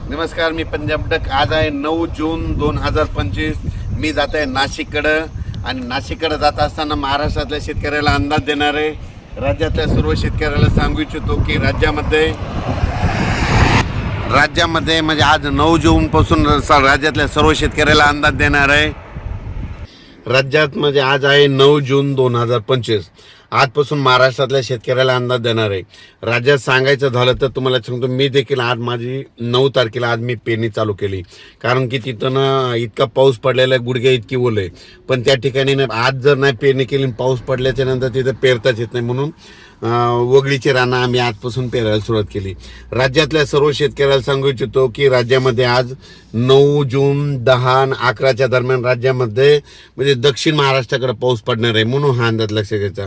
नमस्कार, मी पंजाब डक. आज आहे 9 जून 2025. मी जात आहे नाशिककडं आणि नाशिककडं जात असताना महाराष्ट्रातल्या शेतकऱ्याला अंदाज देणार आहे. राज्यातल्या सर्व शेतकऱ्याला सांगू इच्छितो की राज्यामध्ये म्हणजे आज 9 जूनपासून राज्यातल्या सर्व शेतकऱ्याला अंदाज देणार आहे. राज्यात म्हणजे आज आहे 9 जून 2025. आजपासून महाराष्ट्रातल्या शेतकऱ्याला अंदाज देणार आहे. राज्यात सांगायचं झालं तर तुम्हाला सांगतो, मी देखील आज माझी 9 तारखेला आज मी पेरणी चालू केली. कारण की तिथं ना इतका पाऊस पडलेला आहे, गुडघे इतकी ओले आहे. पण त्या ठिकाणी आज जर नाही पेरणी केली, पाऊस पडल्याच्या नंतर तिथं पेरताच येत नाही. म्हणून वगळीची रानं आम्ही आजपासून पेरायला सुरुवात केली. राज्यातल्या सर्व शेतकऱ्याला सांगू इच्छितो की राज्यामध्ये आज 9 जून 10 आणि 11च्या दरम्यान राज्यामध्ये म्हणजे दक्षिण महाराष्ट्राकडे पाऊस पडणार आहे. म्हणून हा अंदाज लक्षात घ्यायचा.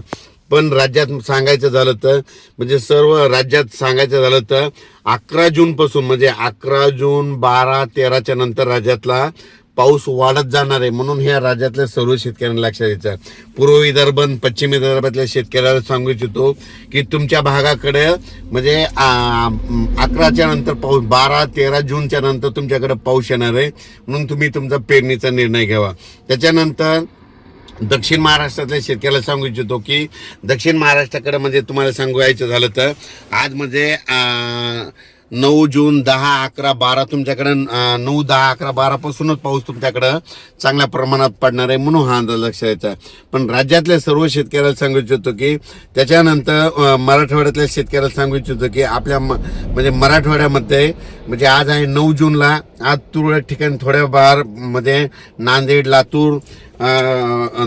पण राज्यात सांगायचं झालं तर म्हणजे सर्व राज्यात सांगायचं झालं तर 11 जूनपासून म्हणजे 11 जून 12 13च्या नंतर राज्यातला पाऊस वाढत जाणार आहे. म्हणून ह्या राज्यातल्या सर्व शेतकऱ्यांना लक्षात घ्यायचं. पूर्व विदर्भ पश्चिम विदर्भातल्या शेतकऱ्याला सांगू इच्छितो की तुमच्या भागाकडे म्हणजे 11च्या नंतर पाऊस 12-13 जूनच्या नंतर तुमच्याकडे पाऊस येणार आहे. म्हणून तुम्ही तुमचा पेरणीचा निर्णय घ्यावा. त्याच्यानंतर दक्षिण महाराष्ट्रातल्या शेतकऱ्याला सांगू इच्छितो की दक्षिण महाराष्ट्राकडे म्हणजे तुम्हाला सांगायचं झालं तर आज म्हणजे 9 जून 10 11 12 तुमच्याकडे 9 10 11 12 पासूनच पाऊस तुमच्याकडं चांगल्या प्रमाणात पडणार आहे. म्हणून हा अंदाज लक्षात घ्यायचा. पण राज्यातल्या सर्व शेतकऱ्याला सांगू इच्छितो की त्याच्यानंतर मराठवाड्यातल्या शेतकऱ्याला सांगू इच्छितो की आपल्या म्हणजे मराठवाड्यामध्ये म्हणजे आज आहे 9 जूनला आज तुरळक ठिकाणी थोड्या बार मध्ये नांदेड लातूर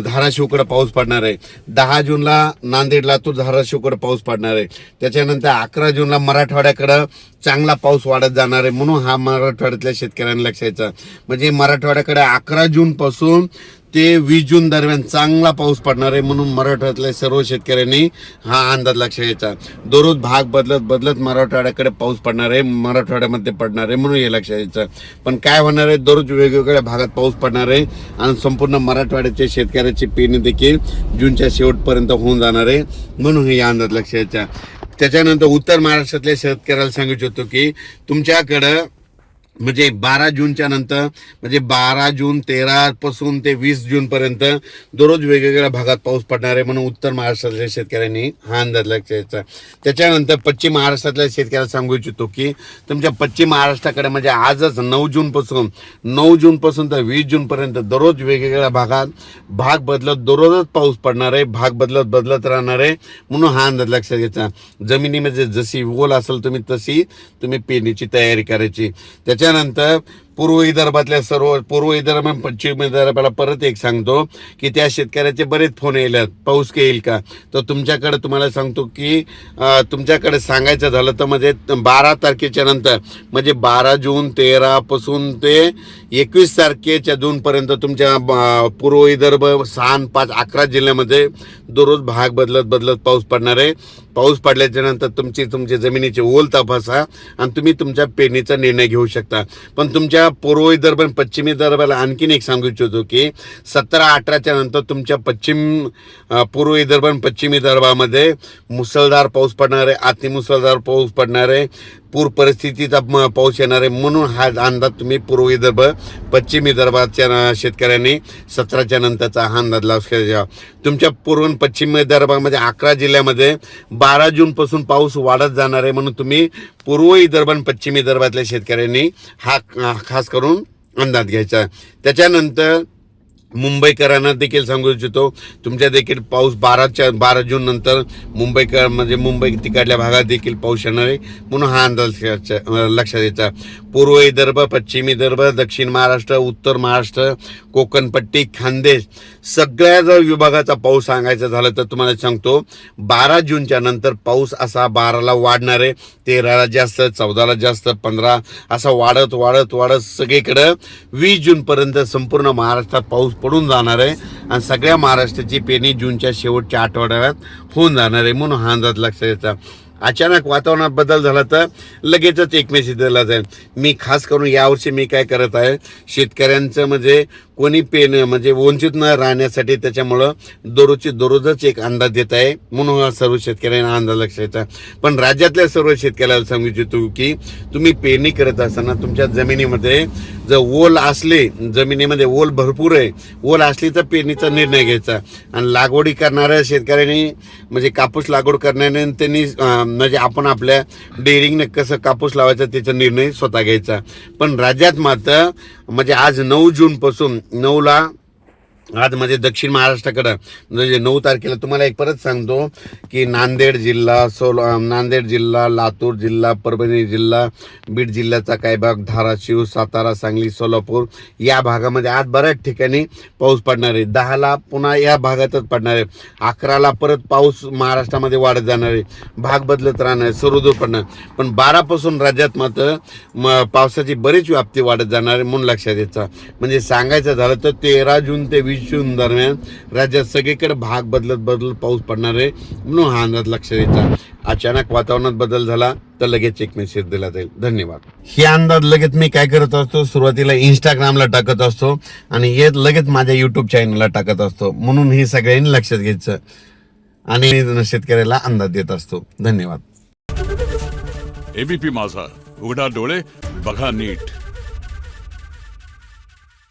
धाराशिवकडे पाऊस पडणार आहे. 10 जूनला नांदेड लातूर धाराशिवकडे पाऊस पडणार आहे. त्याच्यानंतर 11 जूनला मराठवाड्याकडं चांगला पाऊस वाढत जाणार आहे. म्हणून हा मराठवाड्यातल्या शेतकऱ्यांना लक्षात घ्यायचा. म्हणजे मराठवाड्याकडे 11 जून पासून ते 20 जून दरम्यान चांगला पाऊस पडणार आहे. म्हणून मराठवाड्यातल्या सर्व शेतकऱ्यांनी हा अंदाज लक्षात घ्यायचा. दररोज भाग बदलत मराठवाड्याकडे पाऊस पडणार आहे, मराठवाड्यामध्ये पडणार आहे. म्हणून हे लक्षात घ्यायचं. पण काय होणार आहे, दररोज वेगवेगळ्या भागात पाऊस पडणार आहे आणि संपूर्ण मराठवाड्याच्या शेतकऱ्याची पेरणी देखील जूनच्या शेवटपर्यंत होऊन जाणार आहे. म्हणून हे अंदाज लक्षात घ्यायचा. त्याच्यानंतर उत्तर महाराष्ट्रातल्या शेतकऱ्याला सांगू इच्छितो की तुमच्याकडं म्हणजे 12 जूनच्या नंतर म्हणजे 12 जून 13 पासून ते 20 जून पर्यंत दररोज वेगवेगळ्या भागात पाऊस पडणार आहे. म्हणून उत्तर महाराष्ट्रातल्या शेतकऱ्यांनी हा अंदाज लक्षात घ्यायचा. त्याच्यानंतर पश्चिम महाराष्ट्रातल्या शेतकऱ्याला सांगू इच्छितो की तुमच्या पश्चिम महाराष्ट्राकडे म्हणजे आजच 9 जून पासून तर 20 जून पर्यंत दररोज वेगवेगळ्या भागात भाग बदलत दररोजच पाऊस पडणार आहे, भाग बदलत राहणार आहे. म्हणून हा अंदाज लक्षात घ्यायचा. जमिनीमध्ये जशी ओल असेल तशी तुम्ही पेरणीची तयारी करायची. त्याच्यानंतर पूर्व विदर्भ पश्चिम विदर्भाला परत एक सांगतो की त्या शेतकऱ्याचे बरेच फोन येतात, पाऊस येईल का. तर तुमच्याकडे तुम्हाला सांगतो की तुमच्याकडे सांगायचं झालं तर म्हणजे 12 तारखेच्या नंतर म्हणजे 12 जून 13 पासून ते 21 तारखेच्या जूनपर्यंत तुमच्या पूर्व विदर्भ 6 5 11 जिल्ह्यामध्ये दररोज भाग बदलत पाऊस पडणार आहे. पाऊस पडल्याच्या नंतर तुमची जमिनीची ओल तपासा आणि तुम्ही तुमच्या पेरणीचा निर्णय घेऊ शकता. पण तुमच्या पूर्व विदर्भ आणि पश्चिम विदर्भाला आणखीन एक सांगू इच्छितो की 17-18च्या नंतर तुमच्या पूर्व विदर्भ आणि पश्चिम विदर्भामध्ये मुसळधार पाऊस पडणार आहे, अतिमुसळधार पाऊस पडणार आहे, पूर परिस्थितीचा पाऊस येणार आहे. म्हणून हा अंदाज तुम्ही पूर्व विदर्भ पश्चिम विदर्भाच्या शेतकऱ्यांनी 17च्या नंतरचा हा अंदाज लक्षात घ्या. तुमच्या पूर्व आणि पश्चिम विदर्भामध्ये 11 जिल्ह्यामध्ये 12 जूनपासून पाऊस वाढत जाणार आहे. म्हणून तुम्ही पूर्व विदर्भ आणि पश्चिम विदर्भातल्या शेतकऱ्यांनी हा खास करून अंदाज घ्यायचा. त्याच्यानंतर मुंबईकरांना देखील सांगू इच्छितो तुमच्या देखील पाऊस 12 जून नंतर मुंबई तिकडल्या भागात देखील पाऊस येणार आहे. म्हणून हा अंदाज लक्षात द्यायचा. पूर्व विदर्भ पश्चिम विदर्भ दक्षिण महाराष्ट्र उत्तर महाराष्ट्र कोकणपट्टी खानदेश सगळ्या जर विभागाचा पाऊस सांगायचा झालं तर तुम्हाला सांगतो 12 जूनच्या नंतर पाऊस असा 12ला वाढणार आहे, 13ला जास्त, 14ला जास्त, 15 असा वाढत सगळीकडं 20 जूनपर्यंत संपूर्ण महाराष्ट्रात पाऊस पडून जाणार आहे आणि सगळ्या महाराष्ट्राची पेरणी जूनच्या शेवटच्या आठवड्यात होऊन जाणार आहे. म्हणून हा अंदाज लक्षात घ्यायचा. अचानक वातावरणात बदल झाला तर लगेचच एक मेसेज दिला जाईल. मी खास करून यावर्षी मी काय करत आहे, शेतकऱ्यांचं म्हणजे कोणी म्हणजे वंचित न राहण्यासाठी त्याच्यामुळं दररोजच एक अंदाज देत आहे, म्हणून हा सर्व शेतकऱ्यांना अंदाज लक्षात येतो. पण राज्यातल्या सर्व शेतकऱ्याला सांगू इच्छितो की तुम्ही पेरणी करत असताना तुमच्या जमिनीमध्ये जर ओल असले, जमिनीमध्ये ओल भरपूर आहे, ओल असली तर पेरणीचा निर्णय घ्यायचा. आणि लागवडी करणाऱ्या शेतकऱ्यांनी म्हणजे कापूस लागवड करण्याने त्यांनी म्हणजे आपण आपल्या डेअरिंगने कसं कापूस लावायचा त्याचा निर्णय स्वतः घ्यायचा. पण राज्यात मात्र म्हणजे आज 9 जून पासून 9ला आज म्हणजे दक्षिण महाराष्ट्राकडं म्हणजे 9 तारखेला तुम्हाला एक परत सांगतो की नांदेड जिल्हा, लातूर जिल्हा, परभणी जिल्हा, बीड जिल्ह्याचा काही भाग, धाराशिव, सातारा, सांगली, सोलापूर या भागामध्ये आज बऱ्याच ठिकाणी पाऊस पडणार आहे. 10ला पुन्हा या भागातच पडणार आहे. 11ला परत पाऊस महाराष्ट्रामध्ये वाढत जाणार आहे, भाग बदलत राहणार आहे, सर्वदूर पडणार. पण 12 पासून राज्यात मात्र पावसाची बरीच व्याप्ती वाढत जाणार आहे, म्हणून लक्षात यायचं. म्हणजे सांगायचं झालं तर 13 जून ते 20 जून दरम्यान राज्यात सगळीकडे भाग बदलत पाऊस पडणार आहे, म्हणून हा अंदाज लक्षात यायचा. अचानक वातावरणात बदल झाला तर लगेच एक मेसेज दिला जाईल. धन्यवाद. हे अंदाज लगेच मी काय करत असतो, सुरुवातीला इंस्टाग्रामला टाकत असतो आणि हे लगेच माझ्या युट्यूब चॅनलला टाकत असतो, म्हणून हे सगळ्यांनी लक्षात घ्यायचं आणि शेतकऱ्याला अंदाज देत असतो. धन्यवाद. एबीपी माझा, उघडा डोळे बघा नीट.